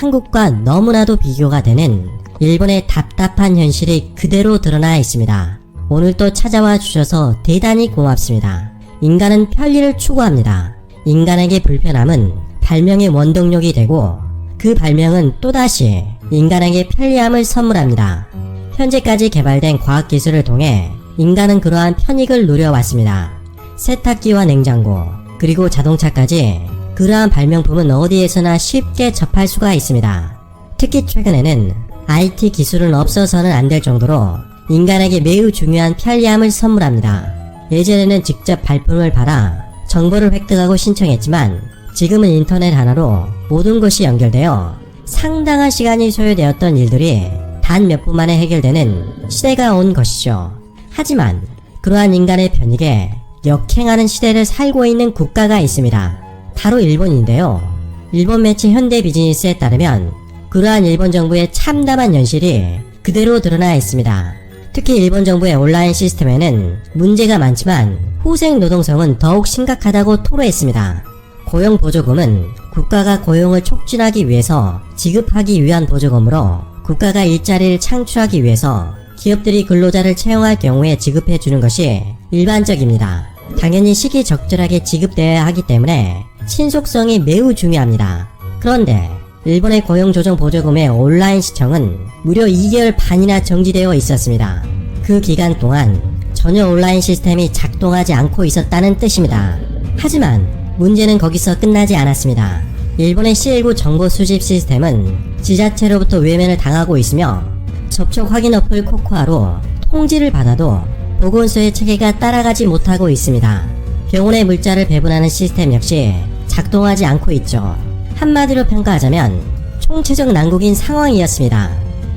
한국과 너무나도 비교가 되는 일본의 답답한 현실이 그대로 드러나 있습니다. 오늘 또 찾아와 주셔서 대단히 고맙습니다. 인간은 편리를 추구합니다. 인간에게 불편함은 발명의 원동력이 되고 그 발명은 또다시 인간에게 편리함을 선물합니다. 현재까지 개발된 과학기술을 통해 인간은 그러한 편익을 누려왔습니다. 세탁기와 냉장고, 그리고 자동차까지 그러한 발명품은 어디에서나 쉽게 접할 수가 있습니다. 특히 최근에는 IT 기술은 없어서는 안 될 정도로 인간에게 매우 중요한 편리함을 선물합니다. 예전에는 직접 발품을 팔아 정보를 획득하고 신청했지만 지금은 인터넷 하나로 모든 것이 연결되어 상당한 시간이 소요되었던 일들이 단 몇 분 만에 해결되는 시대가 온 것이죠. 하지만 그러한 인간의 편익에 역행하는 시대를 살고 있는 국가가 있습니다. 바로 일본인데요. 일본 매체 현대 비즈니스에 따르면 그러한 일본 정부의 참담한 현실이 그대로 드러나 있습니다. 특히 일본 정부의 온라인 시스템에는 문제가 많지만 후생 노동성은 더욱 심각하다고 토로했습니다. 고용보조금은 국가가 고용을 촉진하기 위해서 지급하기 위한 보조금으로 국가가 일자리를 창출하기 위해서 기업들이 근로자를 채용할 경우에 지급해주는 것이 일반적입니다. 당연히 시기적절하게 지급되어야 하기 때문에 신속성이 매우 중요합니다. 그런데 일본의 고용조정보조금의 온라인 시청은 무려 2개월 반이나 정지되어 있었습니다. 그 기간 동안 전혀 온라인 시스템이 작동하지 않고 있었다는 뜻입니다. 하지만 문제는 거기서 끝나지 않았습니다. 일본의 C19 정보 수집 시스템은 지자체로부터 외면을 당하고 있으며 접촉 확인 어플 코코아로 통지를 받아도 보건소의 체계가 따라가지 못하고 있습니다. 병원의 물자를 배분하는 시스템 역시 작동하지 않고 있죠. 한마디로 평가하자면 총체적 난국인 상황이었습니다.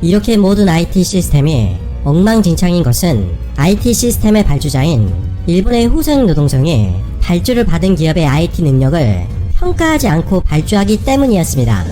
이렇게 모든 IT 시스템이 엉망진창인 것은 IT 시스템의 발주자인 일본의 후생 노동성이 발주를 받은 기업의 IT 능력을 평가하지 않고 발주하기 때문이었습니다.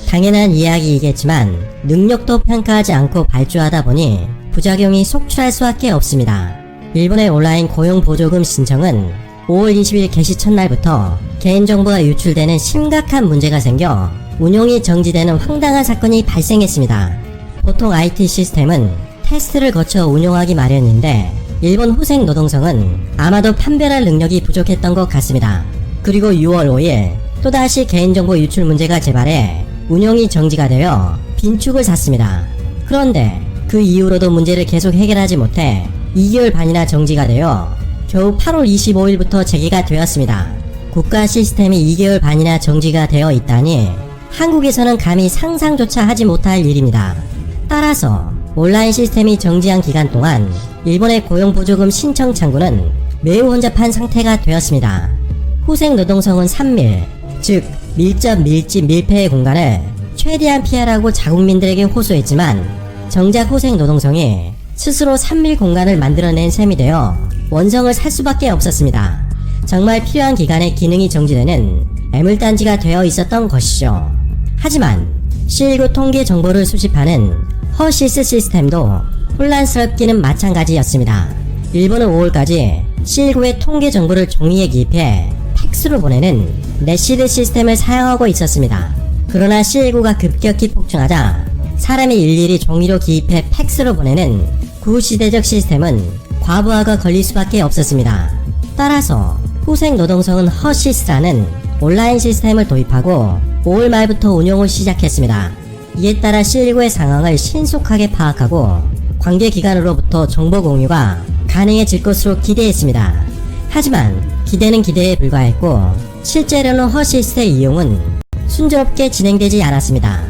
당연한 이야기이겠지만 능력도 평가하지 않고 발주하다 보니 부작용이 속출할 수밖에 없습니다. 일본의 온라인 고용보조금 신청은 5월 20일 개시 첫날부터 개인정보가 유출되는 심각한 문제가 생겨 운용이 정지되는 황당한 사건이 발생했습니다. 보통 IT 시스템은 테스트를 거쳐 운용하기 마련인데 일본 후생 노동성은 아마도 판별할 능력이 부족했던 것 같습니다. 그리고 6월 5일 또다시 개인정보 유출 문제가 재발해 운용이 정지가 되어 빈축을 샀습니다. 그런데 그 이후로도 문제를 계속 해결하지 못해 2개월 반이나 정지가 되어 겨우 8월 25일부터 재개가 되었습니다. 국가 시스템이 2개월 반이나 정지가 되어 있다니 한국에서는 감히 상상조차 하지 못할 일입니다. 따라서 온라인 시스템이 정지한 기간 동안 일본의 고용보조금 신청 창구는 매우 혼잡한 상태가 되었습니다. 후생 노동성은 3밀, 즉 밀접 밀집 밀폐의 공간을 최대한 피하라고 자국민들에게 호소했지만 정작 후생 노동성이 스스로 3밀 공간을 만들어낸 셈이 되어 원성을 살 수밖에 없었습니다. 정말 필요한 기간에 기능이 정지되는 애물단지가 되어 있었던 것이죠. 하지만 C19 통계 정보를 수집하는 허시스 시스템도 혼란스럽기는 마찬가지였습니다. 일본은 5월까지 C19의 통계 정보를 종이에 기입해 팩스로 보내는 내시드 시스템을 사용하고 있었습니다. 그러나 C19가 급격히 폭증하자 사람이 일일이 종이로 기입해 팩스로 보내는 구시대적 시스템은 과부하가 걸릴 수밖에 없었습니다. 따라서 후생 노동성은 허시스라는 온라인 시스템을 도입하고 5월 말부터 운용을 시작했습니다. 이에 따라 C19의 상황을 신속하게 파악하고 관계기관으로부터 정보 공유가 가능해질 것으로 기대했습니다. 하지만 기대는 기대에 불과했고 실제로는 허시스의 이용은 순조롭게 진행되지 않았습니다.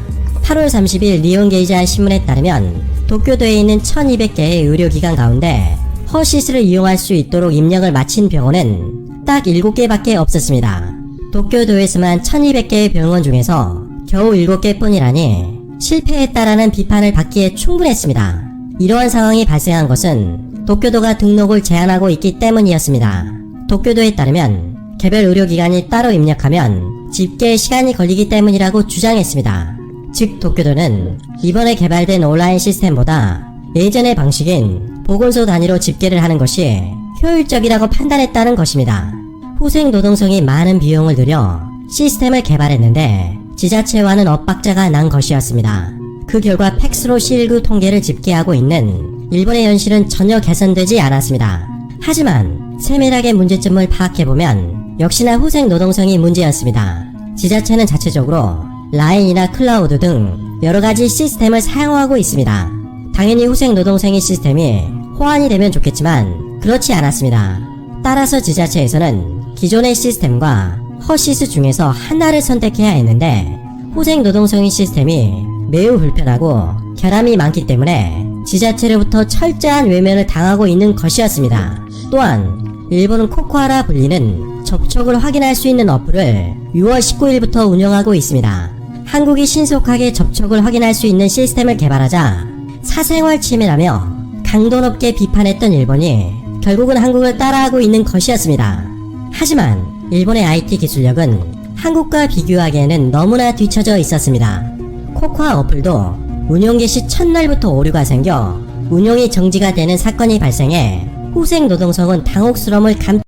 8월 30일 니혼게이자 신문에 따르면 도쿄도에 있는 1200개의 의료기관 가운데 허시스를 이용할 수 있도록 입력을 마친 병원은 딱 7개밖에 없었습니다. 도쿄도에서만 1200개의 병원 중에서 겨우 7개 뿐이라니 실패했다라는 비판을 받기에 충분했습니다. 이러한 상황이 발생한 것은 도쿄도가 등록을 제한하고 있기 때문이었습니다. 도쿄도에 따르면 개별 의료기관이 따로 입력하면 집계에 시간이 걸리기 때문이라고 주장했습니다. 즉 도쿄도는 이번에 개발된 온라인 시스템보다 예전의 방식인 보건소 단위로 집계를 하는 것이 효율적이라고 판단했다는 것입니다. 후생 노동성이 많은 비용을 들여 시스템을 개발했는데 지자체와는 엇박자가 난 것이었습니다. 그 결과 팩스로 실그 통계를 집계하고 있는 일본의 현실은 전혀 개선되지 않았습니다. 하지만 세밀하게 문제점을 파악해보면 역시나 후생 노동성이 문제였습니다. 지자체는 자체적으로 라인이나 클라우드 등 여러가지 시스템을 사용하고 있습니다. 당연히 후생 노동생의 시스템이 호환이 되면 좋겠지만 그렇지 않았습니다. 따라서 지자체에서는 기존의 시스템과 허시스 중에서 하나를 선택해야 했는데 후생 노동성의 시스템이 매우 불편하고 결함이 많기 때문에 지자체로부터 철저한 외면을 당하고 있는 것이었습니다. 또한 일본은 코코아라 불리는 접촉을 확인할 수 있는 어플을 6월 19일부터 운영하고 있습니다. 한국이 신속하게 접촉을 확인할 수 있는 시스템을 개발하자 사생활 침해라며 강도 높게 비판했던 일본이 결국은 한국을 따라하고 있는 것이었습니다. 하지만 일본의 IT 기술력은 한국과 비교하기에는 너무나 뒤처져 있었습니다. 코코아 어플도 운영 개시 첫날부터 오류가 생겨 운용이 정지가 되는 사건이 발생해 후생 노동성은 당혹스러움을